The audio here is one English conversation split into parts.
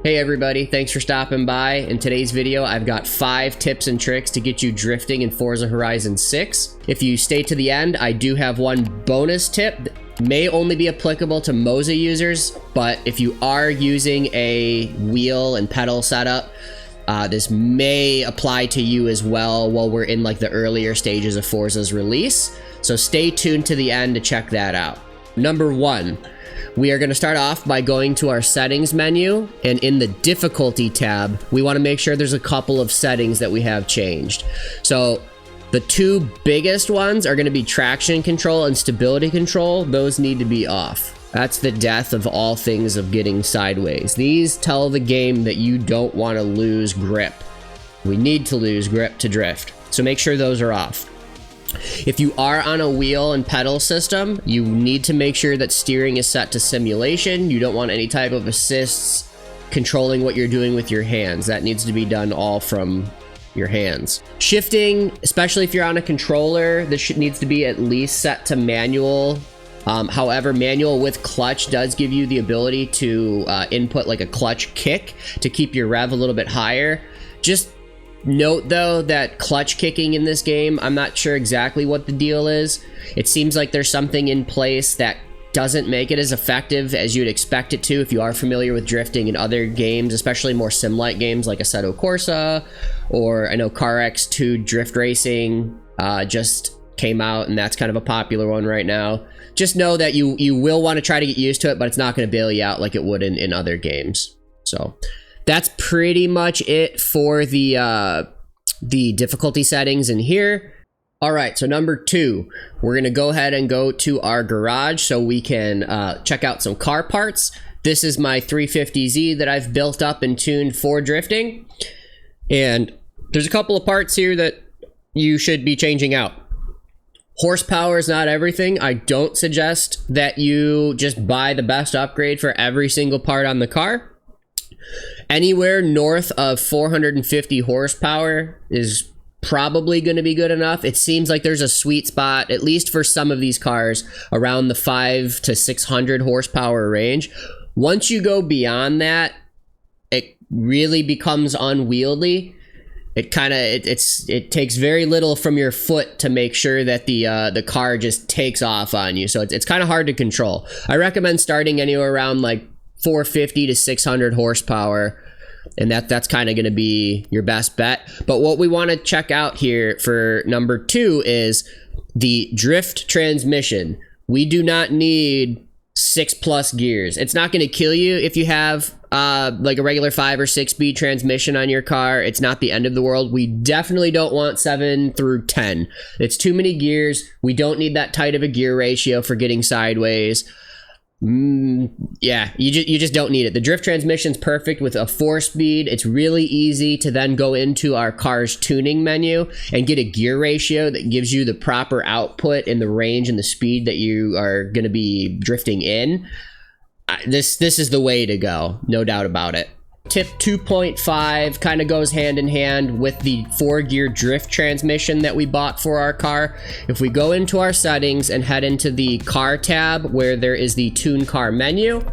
Hey everybody, thanks for stopping by. In today's video, I've got 5 tips and tricks to get you drifting in Forza Horizon 6. If you stay to the end, I do have one bonus tip that may only be applicable to Moza users, but if you are using a wheel and pedal setup, this may apply to you as well while we're in like the earlier stages of Forza's release. So stay tuned to the end to check that out. Number 1. We are going to start off by going to our settings menu, and in the difficulty tab, we want to make sure there's a couple of settings that we have changed. So the 2 biggest ones are going to be traction control and stability control. Those need to be off. That's the death of all things of getting sideways. These tell the game that you don't want to lose grip. We need to lose grip to drift. So make sure those are off. If you are on a wheel and pedal system, you need to make sure that steering is set to simulation. You don't want any type of assists controlling what you're doing with your hands. That needs to be done all from your hands. Shifting, especially if you're on a controller, this needs to be at least set to manual. However, manual with clutch does give you the ability to input like a clutch kick to keep your rev a little bit higher. Just note though that clutch kicking in this game, I'm not sure exactly what the deal is. It seems like there's something in place that doesn't make it as effective as you'd expect it to if you are familiar with drifting in other games, especially more sim-like games like Assetto Corsa, or I know CarX2 Drift Racing just came out, and that's kind of a popular one right now. Just know that you will want to try to get used to it, but it's not going to bail you out like it would in other games. So that's pretty much it for the difficulty settings in here. All right, so number 2, we're gonna go ahead and go to our garage so we can check out some car parts. This is my 350Z that I've built up and tuned for drifting. And there's a couple of parts here that you should be changing out. Horsepower is not everything. I don't suggest that you just buy the best upgrade for every single part on the car. Anywhere north of 450 horsepower is probably going to be good enough. It seems like there's a sweet spot, at least for some of these cars, around the 500 to 600 horsepower range. Once you go beyond that, it really becomes unwieldy. It takes very little from your foot to make sure that the car just takes off on you. So it's kind of hard to control. I recommend starting anywhere around like 450 to 600 horsepower, and that's kind of going to be your best bet. But what we want to check out here for number 2 is the drift transmission. We do not need 6+ gears. It's not going to kill you if you have like a regular 5 or 6 speed transmission on your car. It's not the end of the world. We definitely don't want 7 through 10. It's too many gears. We don't need that tight of a gear ratio for getting sideways. Yeah, you just don't need it. The drift transmission's perfect with a 4-speed. It's really easy to then go into our car's tuning menu and get a gear ratio that gives you the proper output and the range and the speed that you are going to be drifting in. This is the way to go, no doubt about it. Tip 2.5 kind of goes hand in hand with the 4-gear drift transmission that we bought for our car. If we go into our settings and head into the car tab where there is the tune car menu,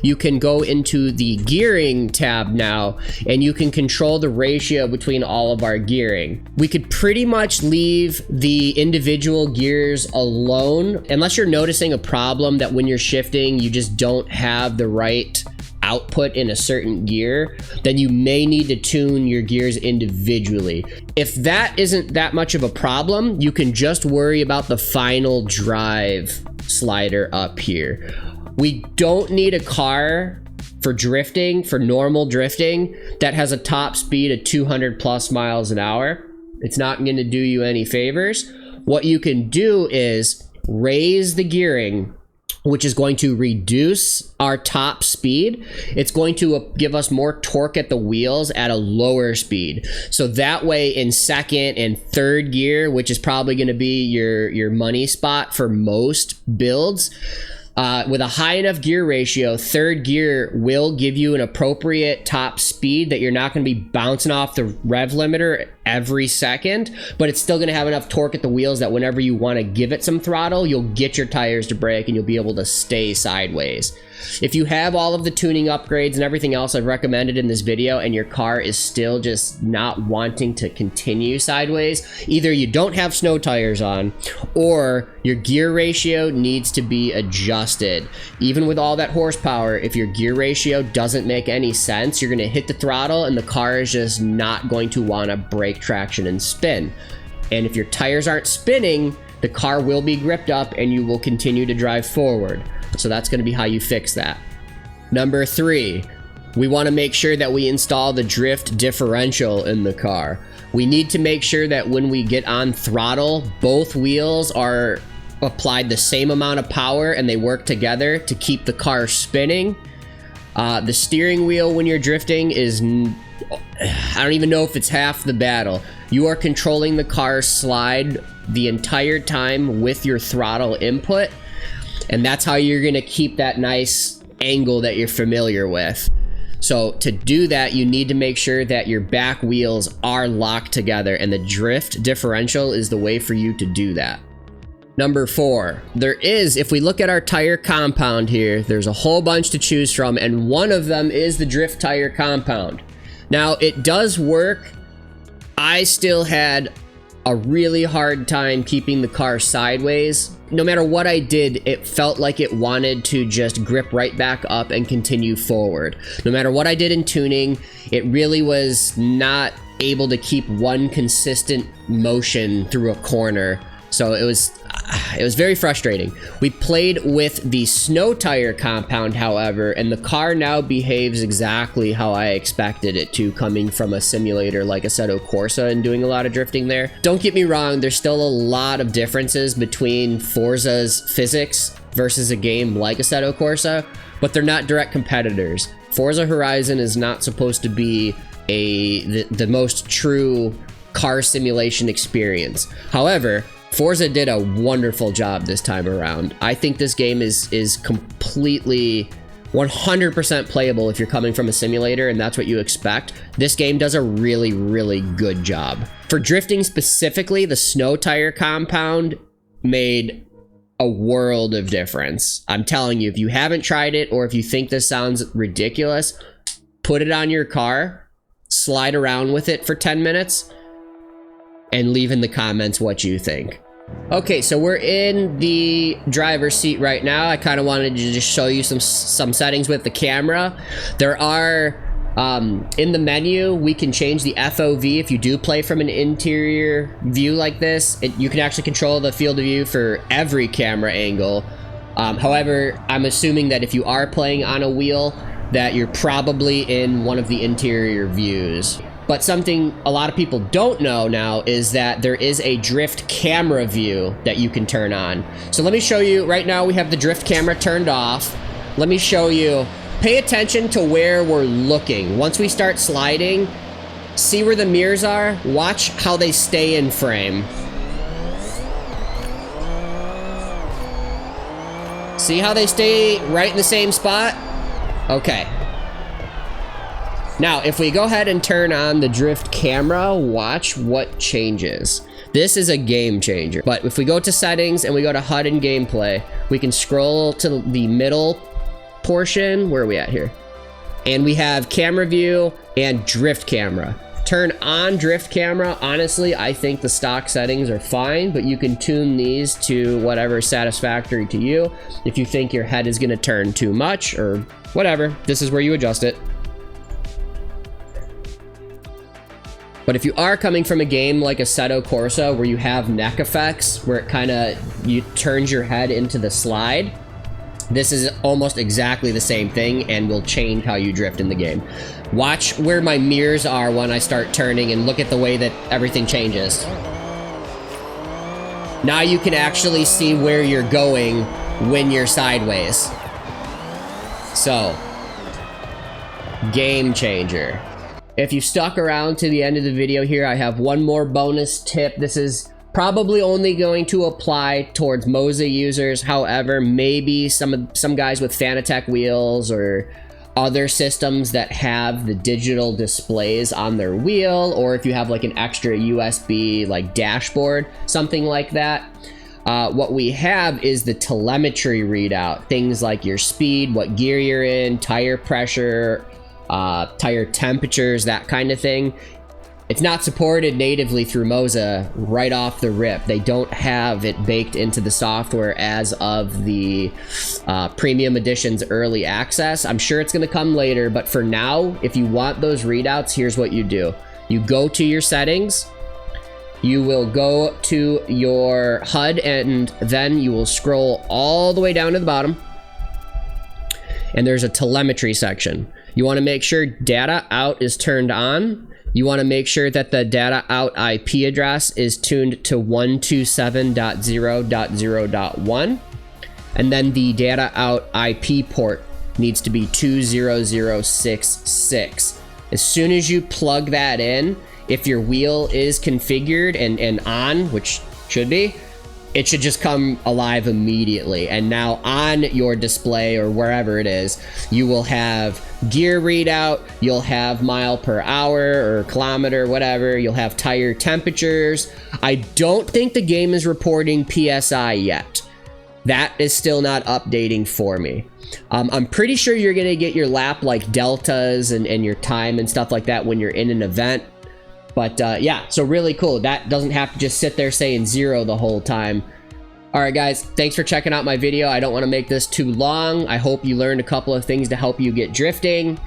you can go into the gearing tab now, and you can control the ratio between all of our gearing. We could pretty much leave the individual gears alone unless you're noticing a problem that when you're shifting you just don't have the right output in a certain gear. Then you may need to tune your gears individually. If that isn't that much of a problem, you can just worry about the final drive slider up here. We don't need a car for drifting, for normal drifting, that has a top speed of 200+ miles an hour. It's not going to do you any favors. What you can do is raise the gearing, which is going to reduce our top speed. It's going to give us more torque at the wheels at a lower speed. So that way in 2nd and 3rd gear, which is probably going to be your money spot for most builds, with a high enough gear ratio, 3rd gear will give you an appropriate top speed that you're not going to be bouncing off the rev limiter every second, but it's still going to have enough torque at the wheels that whenever you want to give it some throttle, you'll get your tires to brake and you'll be able to stay sideways. If you have all of the tuning upgrades and everything else I've recommended in this video and your car is still just not wanting to continue sideways, either you don't have snow tires on or your gear ratio needs to be adjusted. Even with all that horsepower, if your gear ratio doesn't make any sense, you're going to hit the throttle and the car is just not going to want to brake traction and spin. And if your tires aren't spinning, the car will be gripped up and you will continue to drive forward. So that's going to be how you fix that. Number 3, we want to make sure that we install the drift differential in the car. We need to make sure that when we get on throttle, both wheels are applied the same amount of power and they work together to keep the car spinning. The steering wheel when you're drifting is, I don't even know if it's half the battle. You are controlling the car slide the entire time with your throttle input. And that's how you're going to keep that nice angle that you're familiar with. So to do that, you need to make sure that your back wheels are locked together, and the drift differential is the way for you to do that. Number 4, there is, if we look at our tire compound here, there's a whole bunch to choose from, and one of them is the drift tire compound. Now, it does work. I still had a really hard time keeping the car sideways. No matter what I did, it felt like it wanted to just grip right back up and continue forward. No matter what I did in tuning, it really was not able to keep one consistent motion through a corner. So it was very frustrating. We played with the snow tire compound, however, and the car now behaves exactly how I expected it to, coming from a simulator like Assetto Corsa and doing a lot of drifting there. Don't get me wrong, there's still a lot of differences between Forza's physics versus a game like Assetto Corsa, but they're not direct competitors. Forza Horizon is not supposed to be the most true car simulation experience. However, Forza did a wonderful job this time around. I think this game is completely 100% playable if you're coming from a simulator and that's what you expect. This game does a really, really good job. For drifting specifically, the snow tire compound made a world of difference. I'm telling you, if you haven't tried it or if you think this sounds ridiculous, put it on your car, slide around with it for 10 minutes, and leave in the comments what you think. Okay, so we're in the driver's seat right now. I kind of wanted to just show you some settings with the camera. There are, in the menu, we can change the FOV if you do play from an interior view like this. You can actually control the field of view for every camera angle. However, I'm assuming that if you are playing on a wheel, that you're probably in one of the interior views. But something a lot of people don't know now is that there is a drift camera view that you can turn on. So let me show you. Right now we have the drift camera turned off. Let me show you. Pay attention to where we're looking. Once we start sliding, see where the mirrors are. Watch how they stay in frame. See how they stay right in the same spot? Okay. Now, if we go ahead and turn on the drift camera, watch what changes. This is a game changer. But if we go to settings and we go to HUD and gameplay, we can scroll to the middle portion. Where are we at here? And we have camera view and drift camera. Turn on drift camera. Honestly, I think the stock settings are fine, but you can tune these to whatever is satisfactory to you. If you think your head is going to turn too much or whatever, this is where you adjust it. But if you are coming from a game like Assetto Corsa where you have neck effects, where it kind of turns your head into the slide, this is almost exactly the same thing and will change how you drift in the game. Watch where my mirrors are when I start turning and look at the way that everything changes. Now you can actually see where you're going when you're sideways. So, game changer. If you stuck around to the end of the video here, I have one more bonus tip. This is probably only going to apply towards Moza users. However, maybe some guys with Fanatec wheels or other systems that have the digital displays on their wheel, or if you have like an extra USB like dashboard, something like that. What we have is the telemetry readout, things like your speed, what gear you're in, tire pressure, tire temperatures, that kind of thing. It's not supported natively through Moza right off the rip. They don't have it baked into the software as of the Premium Edition's early access. I'm sure it's going to come later, but for now, if you want those readouts, here's what you do. You go to your settings, you will go to your HUD, and then you will scroll all the way down to the bottom, and there's a telemetry section. You want to make sure data out is turned on. You want to make sure that the data out IP address is tuned to 127.0.0.1. And then the data out IP port needs to be 20066. As soon as you plug that in, if your wheel is configured and on, which should be, it should just come alive immediately. And now on your display or wherever it is, you will have gear readout, you'll have mile per hour or kilometer, whatever, you'll have tire temperatures. I don't think the game is reporting PSI yet. That is still not updating for me. I'm pretty sure you're gonna get your lap like deltas and your time and stuff like that when you're in an event. But yeah, so really cool. That doesn't have to just sit there saying 0 the whole time. All right, guys, thanks for checking out my video. I don't want to make this too long. I hope you learned a couple of things to help you get drifting.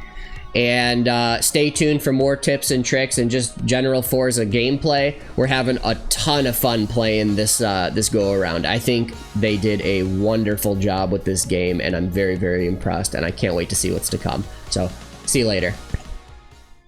And stay tuned for more tips and tricks and just general Forza gameplay. We're having a ton of fun playing this this go-around. I think they did a wonderful job with this game, and I'm very, very impressed, and I can't wait to see what's to come. So, see you later.